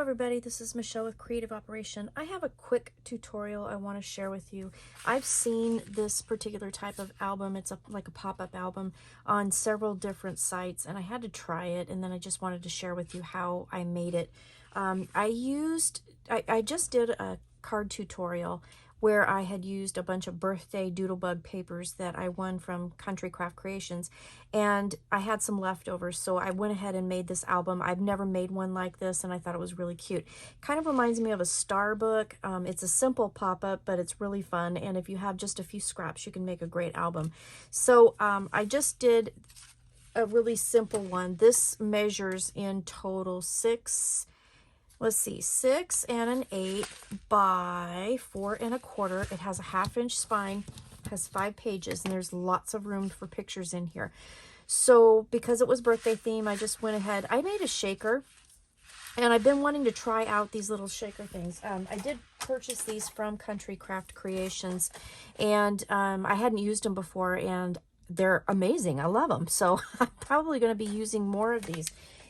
everybody, this is Michelle with Creative Operation. I have a quick tutorial I want to share with you. I've seen this particular type of album, it's like a pop-up album, on several different sites, and I had to try it, and then I just wanted to share with you how I made it. I just did a card tutorial where I had used a bunch of birthday Doodlebug papers that I won from Country Craft Creations, and I had some leftovers, so I went ahead and made this album. I've never made one like this, and I thought it was really cute. Kind of reminds me of a star book. It's a simple pop-up, but it's really fun, and if you have just a few scraps, you can make a great album. So I just did a really simple one. This measures in total 6 and 1/8 by 4 1/4. It has a 1/2 inch spine, has 5 pages, and there's lots of room for pictures in here. So because it was birthday theme, I just went ahead. I made a shaker, and I've been wanting to try out these little shaker things. I did purchase these from Country Craft Creations, and I hadn't used them before, and they're amazing. I love them. So I'm probably going to be using more of these.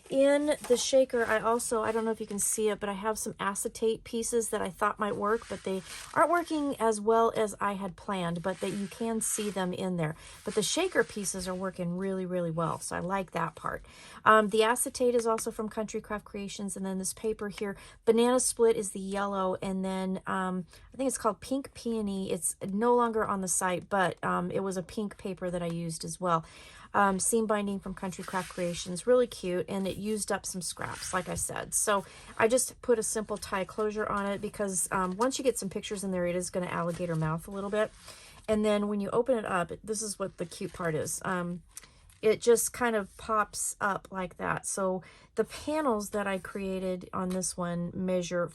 In the shaker, I don't know if you can see it, but I have some acetate pieces that I thought might work, but they aren't working as well as I had planned, but that you can see them in there. But the shaker pieces are working really, really well, so I like that part. The acetate is also from Country Craft Creations, and then this paper here, Banana Split, is the yellow, and then I think it's called Pink Peony. It's no longer on the site, but it was a pink paper that I used as well. Seam binding from Country Craft Creations, really cute, and it used up some scraps, like I said. So I just put a simple tie closure on it because once you get some pictures in there, it is going to alligator mouth a little bit. And then when you open it up, this is what the cute part is. It just kind of pops up like that. So the panels that I created on this one measure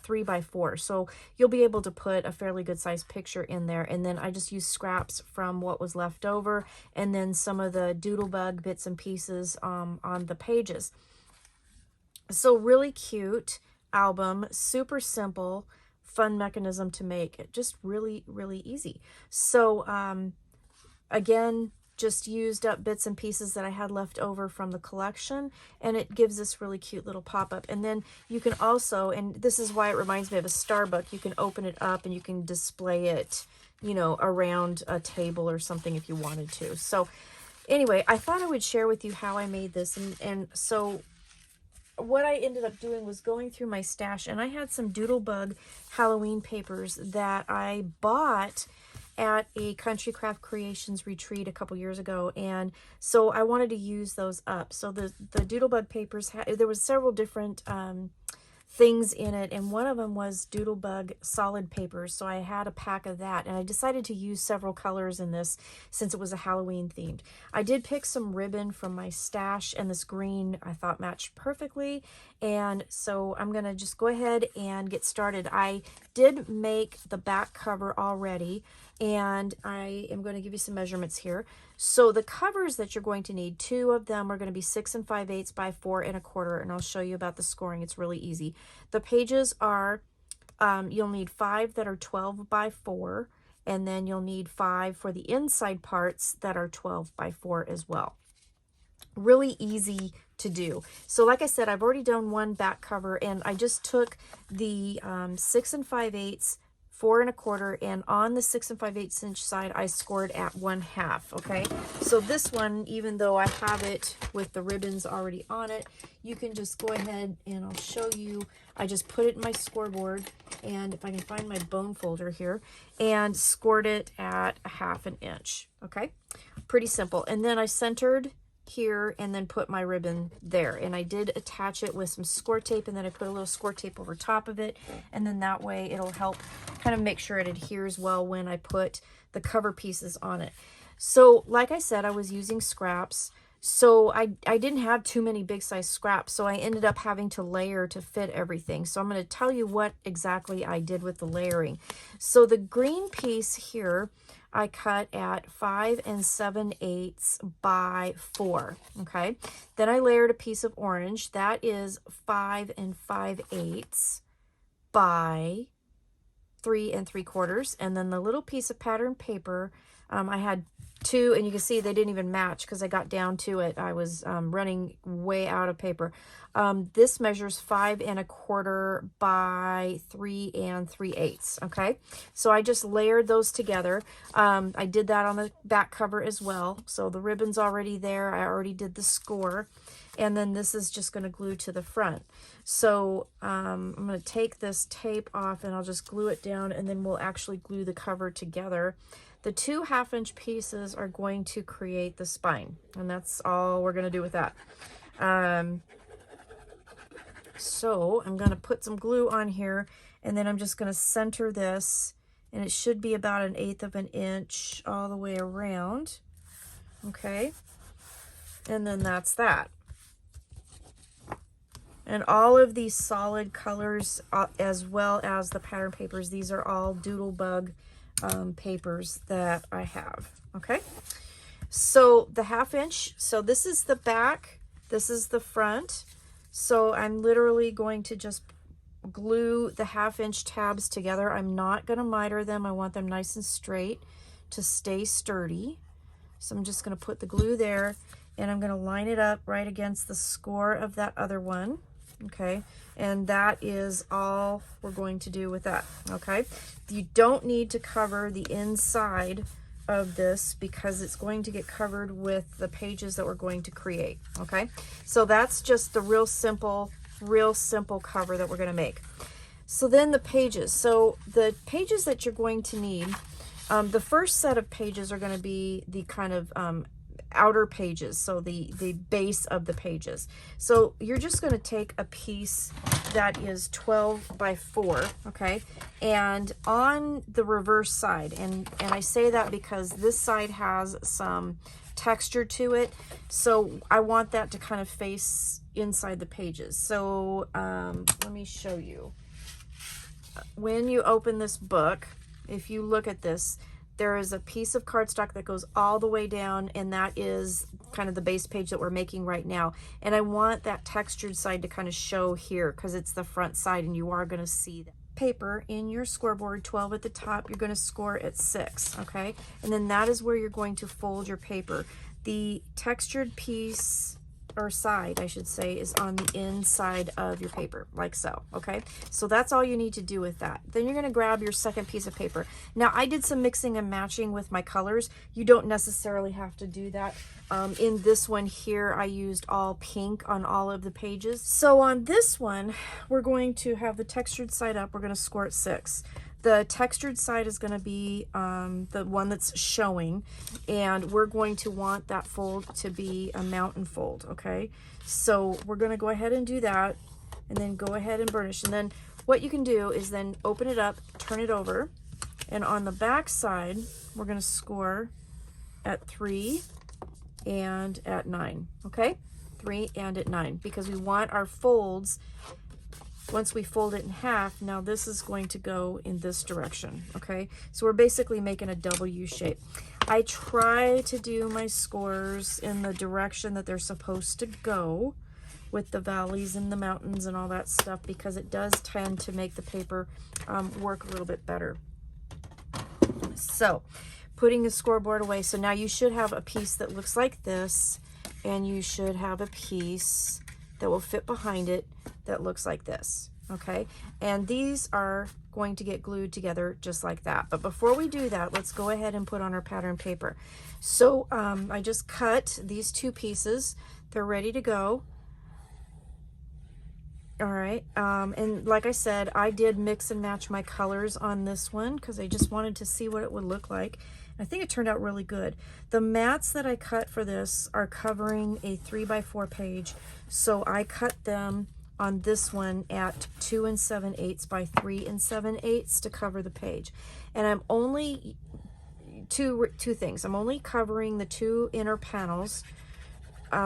3 by 4, so you'll be able to put a fairly good sized picture in there. And then I just used scraps from what was left over, and then some of the Doodlebug bits and pieces on the pages. So really cute album, super simple, fun mechanism to make. It just really, really easy. So again, just used up bits and pieces that I had left over from the collection, and it gives this really cute little pop-up. And then you can also, and this is why it reminds me of a star book, you can open it up and you can display it, you know, around a table or something if you wanted to. So anyway, I thought I would share with you how I made this. And so what I ended up doing was going through my stash, and I had some Doodlebug Halloween papers that I bought at a Country Craft Creations retreat a couple years ago, and so I wanted to use those up. So the Doodlebug papers, there was several different things in it, and one of them was Doodlebug solid papers, so I had a pack of that, and I decided to use several colors in this since it was a Halloween themed. I did pick some ribbon from my stash, and this green I thought matched perfectly, and so I'm gonna just go ahead and get started. I did make the back cover already, and I am going to give you some measurements here. So the covers that you're going to need, 2 of them are going to be 6 5/8 by 4 1/4, and I'll show you about the scoring. It's really easy. The pages are, you'll need 5 that are 12 by 4, and then you'll need 5 for the inside parts that are 12 by 4 as well. Really easy to do. So like I said, I've already done one back cover, and I just took the 6 5/8, 4 1/4, and on the 6 5/8 inch side, I scored at 1/2. Okay, so this one, even though I have it with the ribbons already on it, you can just go ahead and I'll show you. I just put it in my scoreboard, and if I can find my bone folder here, and scored it at 1/2 inch. Okay, pretty simple. And then I centered here and then put my ribbon there, and I did attach it with some score tape, and then I put a little score tape over top of it, and then that way it'll help kind of make sure it adheres well when I put the cover pieces on it. So like I said, I was using scraps, so I didn't have too many big size scraps, so I ended up having to layer to fit everything. So I'm going to tell you what exactly I did with the layering. So the green piece here I cut at 5 7/8 by 4. Okay, then I layered a piece of orange that is 5 5/8 by 3 3/4, and then the little piece of pattern paper I had two, and you can see they didn't even match because I got down to it. I was running way out of paper. This measures 5 1/4 by 3 3/8. Okay, so I just layered those together. I did that on the back cover as well. So the ribbon's already there. I already did the score. And then this is just going to glue to the front. So I'm going to take this tape off and I'll just glue it down, and then we'll actually glue the cover together. The 2 1/2-inch pieces are going to create the spine, and that's all we're going to do with that. So I'm going to put some glue on here, and then I'm just going to center this, and it should be about 1/8 of an inch all the way around. Okay, and then that's that. And all of these solid colors, as well as the pattern papers, these are all Doodlebug papers that I have. Okay, so the 1/2-inch, so this is the back, this is the front. So I'm literally going to just glue the 1/2-inch tabs together. I'm not going to miter them. I want them nice and straight to stay sturdy. So I'm just going to put the glue there, and I'm going to line it up right against the score of that other one. Okay, and that is all we're going to do with that. Okay, you don't need to cover the inside of this because it's going to get covered with the pages that we're going to create. Okay, so that's just the real simple cover that we're going to make. So then the pages. So the pages that you're going to need, the first set of pages are going to be the kind of outer pages, so the base of the pages. So you're just going to take a piece that is 12 by 4, okay, and on the reverse side, and I say that because this side has some texture to it, so I want that to kind of face inside the pages. So let me show you. When you open this book, if you look at this, there is a piece of cardstock that goes all the way down, and that is kind of the base page that we're making right now. And I want that textured side to kind of show here because it's the front side, and you are going to see that. Paper in your scoreboard, 12 at the top, you're going to score at 6, okay? And then that is where you're going to fold your paper. The textured piece, or side, I should say, is on the inside of your paper, like so, okay? So that's all you need to do with that. Then you're going to grab your second piece of paper. Now, I did some mixing and matching with my colors. You don't necessarily have to do that. In this one here, I used all pink on all of the pages. So on this one, we're going to have the textured side up. We're going to score at 6. The textured side is going to be the one that's showing, and we're going to want that fold to be a mountain fold, okay? So we're going to go ahead and do that, and then go ahead and burnish. And then what you can do is then open it up, turn it over, and on the back side, we're going to score at 3 and at 9, okay? 3 and at 9, because we want our folds. Once we fold it in half, now this is going to go in this direction, okay? So we're basically making a W shape. I try to do my scores in the direction that they're supposed to go with the valleys and the mountains and all that stuff, because it does tend to make the paper work a little bit better. So putting the scoreboard away, so now you should have a piece that looks like this, and you should have a piece that will fit behind it that looks like this, okay? And these are going to get glued together just like that. But before we do that, let's go ahead and put on our pattern paper. So I just cut these 2 pieces. They're ready to go. All right, and like I said, I did mix and match my colors on this one because I just wanted to see what it would look like. I think it turned out really good. The mats that I cut for this are covering a 3 by 4 page, so I cut them on this one at 2 7/8 by 3 7/8 to cover the page. And I'm only two things. I'm only covering the 2 inner panels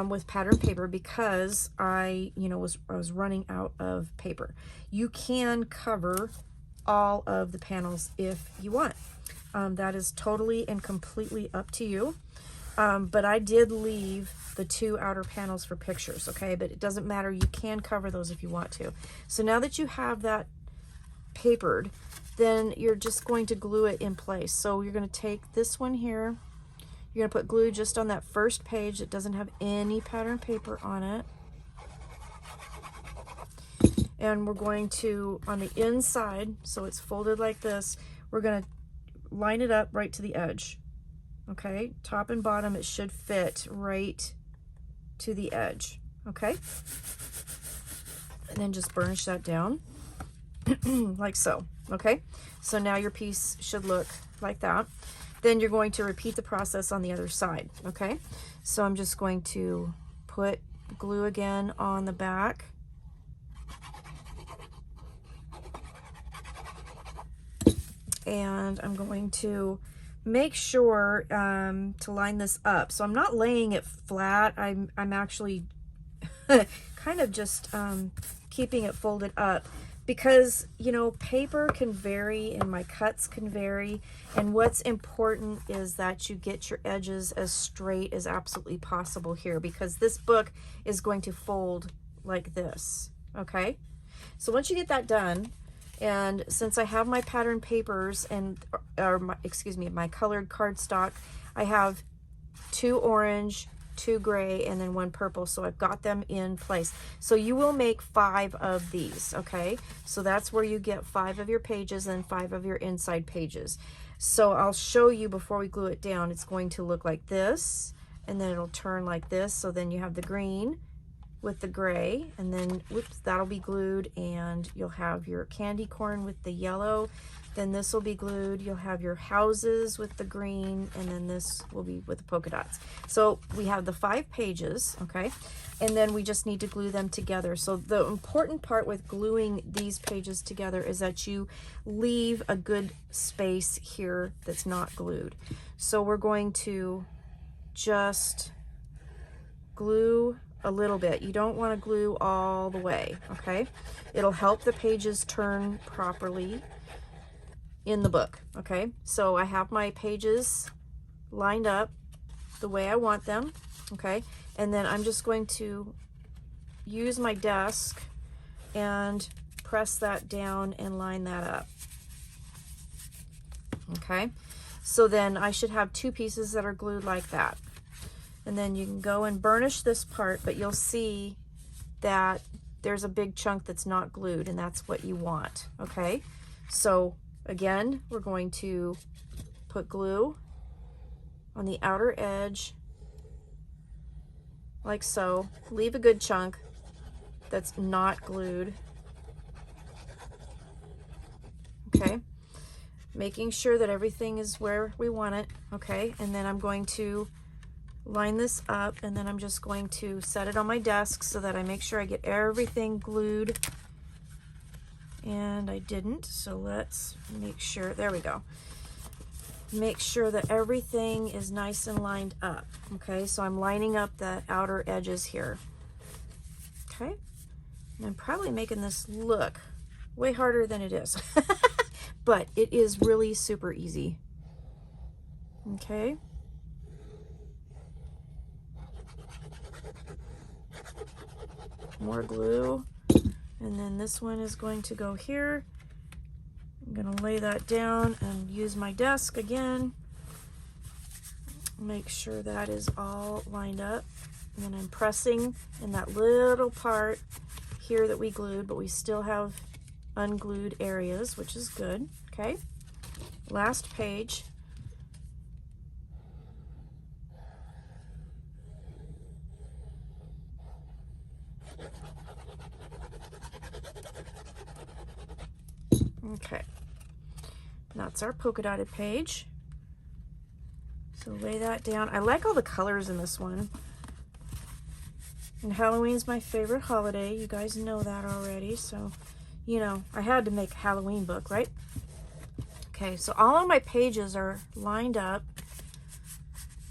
with pattern paper because I was running out of paper. You can cover all of the panels if you want. That is totally and completely up to you. But I did leave the 2 outer panels for pictures, okay? But it doesn't matter. You can cover those if you want to. So now that you have that papered, then you're just going to glue it in place. So you're going to take this one here, you're going to put glue just on that first page that doesn't have any pattern paper on it. And we're going to, on the inside, so it's folded like this, we're going to line it up right to the edge. Okay, top and bottom, it should fit right to the edge. Okay, and then just burnish that down like so. Okay, so now your piece should look like that. Then you're going to repeat the process on the other side. Okay, so I'm just going to put glue again on the back. And I'm going to make sure to line this up. So I'm not laying it flat. I'm actually kind of just keeping it folded up, because, you know, paper can vary and my cuts can vary. And what's important is that you get your edges as straight as absolutely possible here, because this book is going to fold like this. Okay, so once you get that done, and since I have my pattern papers and, my colored cardstock, I have 2 orange, 2 gray, and then 1 purple. So I've got them in place. So you will make 5 of these, okay? So that's where you get 5 of your pages and 5 of your inside pages. So I'll show you before we glue it down. It's going to look like this, and then it'll turn like this. So then you have the green with the gray, and then whoops, that'll be glued, and you'll have your candy corn with the yellow. Then this will be glued. You'll have your houses with the green, and then this will be with the polka dots. So we have the 5 pages, okay? And then we just need to glue them together. So the important part with gluing these pages together is that you leave a good space here that's not glued. So we're going to just glue a little bit. You don't want to glue all the way, okay? It'll help the pages turn properly in the book, okay? So I have my pages lined up the way I want them, okay? And then I'm just going to use my desk and press that down and line that up, okay? So then I should have 2 pieces that are glued like that. And then you can go and burnish this part, but you'll see that there's a big chunk that's not glued, and that's what you want, okay? So again, we're going to put glue on the outer edge, like so. Leave a good chunk that's not glued, okay? Making sure that everything is where we want it, okay? And then I'm going to line this up, and then I'm just going to set it on my desk so that I make sure I get everything glued. And I didn't, so let's make sure, there we go. Make sure that everything is nice and lined up, okay? So I'm lining up the outer edges here, okay? And I'm probably making this look way harder than it is, but it is really super easy, okay? More glue, and then this one is going to go here. I'm going to lay that down and use my desk again. Make sure that is all lined up, and then I'm pressing in that little part here that we glued, but we still have unglued areas, which is good, okay? Last page. Okay, that's our polka dotted page. So lay that down. I like all the colors in this one. And Halloween's my favorite holiday. You guys know that already. So, you know, I had to make a Halloween book, right? Okay, so all of my pages are lined up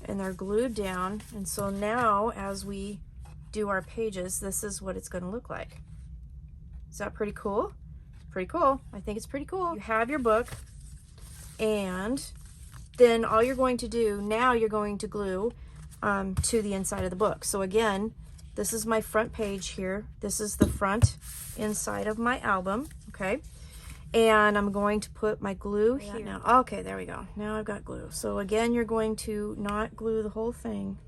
and they're glued down. And so now as we do our pages, this is what it's going to look like. Is that pretty cool? Pretty cool. I think it's pretty cool. You have your book, and then all you're going to do now, you're going to glue to the inside of the book. So again, this is my front page here. This is the front inside of my album, okay? And I'm going to put my glue here. Now, okay, there we go. Now I've got glue. So again, you're going to not glue the whole thing.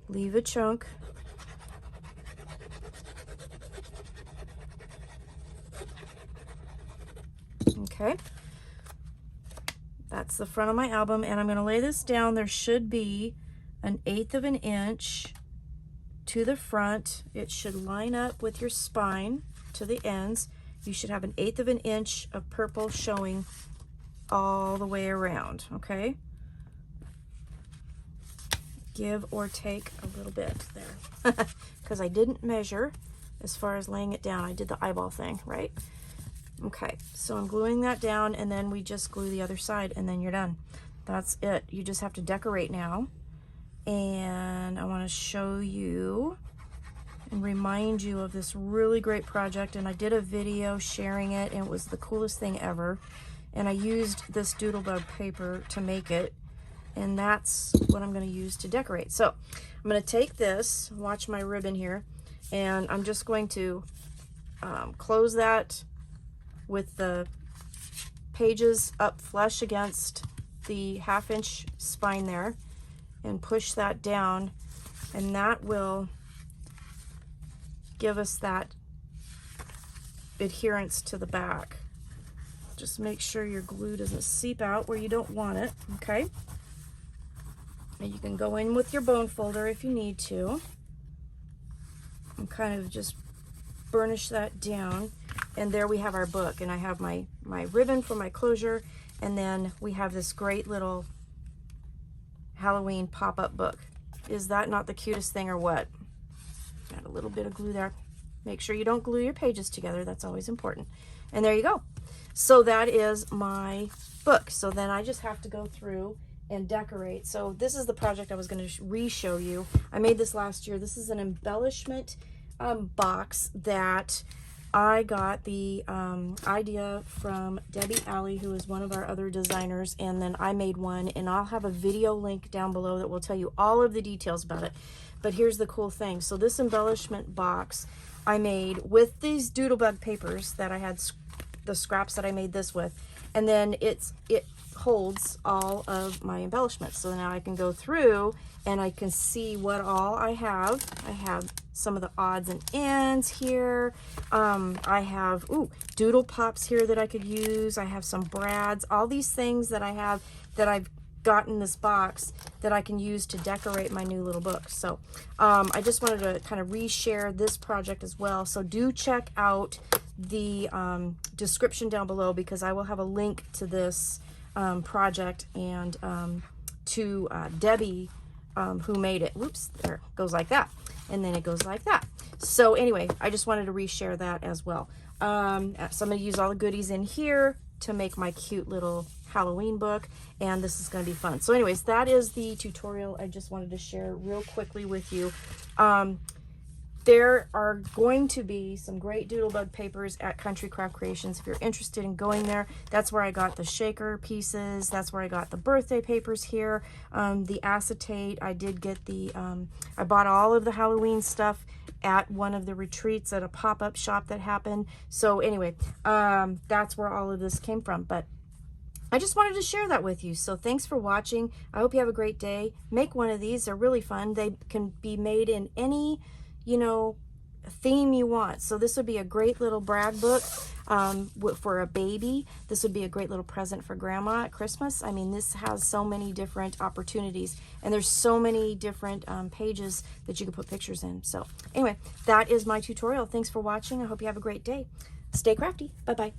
Leave a chunk. Okay. That's the front of my album, and I'm going to lay this down. There should be 1/8 of an inch to the front. It should line up with your spine to the ends. You should have 1/8 of an inch of purple showing all the way around, okay? Give or take a little bit there, because I didn't measure as far as laying it down. I did the eyeball thing, right? Okay, so I'm gluing that down, and then we just glue the other side, and then you're done. That's it. You just have to decorate now. And I want to show you and remind you of this really great project. And I did a video sharing it, and it was the coolest thing ever. And I used this Doodlebug paper to make it, and that's what I'm going to use to decorate. So I'm going to take this, watch my ribbon here, and I'm just going to close that with the pages up flush against the 1/2 inch spine there, and push that down, and that will give us that adherence to the back. Just make sure your glue doesn't seep out where you don't want it, okay? And you can go in with your bone folder if you need to and kind of just burnish that down. And there we have our book, and I have my ribbon for my closure, and then we have this great little Halloween pop-up book. Is that not the cutest thing or what? Got a little bit of glue there. Make sure you don't glue your pages together. That's always important. And there you go. So that is my book. So then I just have to go through and decorate. So this is the project I was going to re-show you. I made this last year. This is an embellishment box that I got the idea from Debbie Alley, who is one of our other designers, and then I made one, and I'll have a video link down below that will tell you all of the details about it. But here's the cool thing. So this embellishment box I made with these Doodlebug papers that I had, the scraps that I made this with, and then it holds all of my embellishments. So now I can go through and I can see what all I have. I have some of the odds and ends here. I have doodle pops here that I could use. I have some brads, all these things that I have that I've got in this box that I can use to decorate my new little book. So I just wanted to kind of reshare this project as well. So do check out the description down below, because I will have a link to this project and to Debbie who made it. Whoops, there, it goes like that, and then it goes like that. So anyway, I just wanted to reshare that as well. So I'm going to use all the goodies in here to make my cute little Halloween book, and this is going to be fun. So anyways, that is the tutorial I just wanted to share real quickly with you. There are going to be some great Doodlebug papers at Country Craft Creations. If you're interested in going there, that's where I got the shaker pieces. That's where I got the birthday papers here. The acetate, I did get the, I bought all of the Halloween stuff at one of the retreats at a pop-up shop that happened. So anyway, that's where all of this came from. But I just wanted to share that with you. So thanks for watching. I hope you have a great day. Make one of these. They're really fun. They can be made in any, you know, theme you want. So this would be a great little brag book for a baby. This would be a great little present for grandma at Christmas. I mean, this has so many different opportunities, and there's so many different pages that you can put pictures in. So anyway, that is my tutorial. Thanks for watching. I hope you have a great day. Stay crafty. Bye-bye.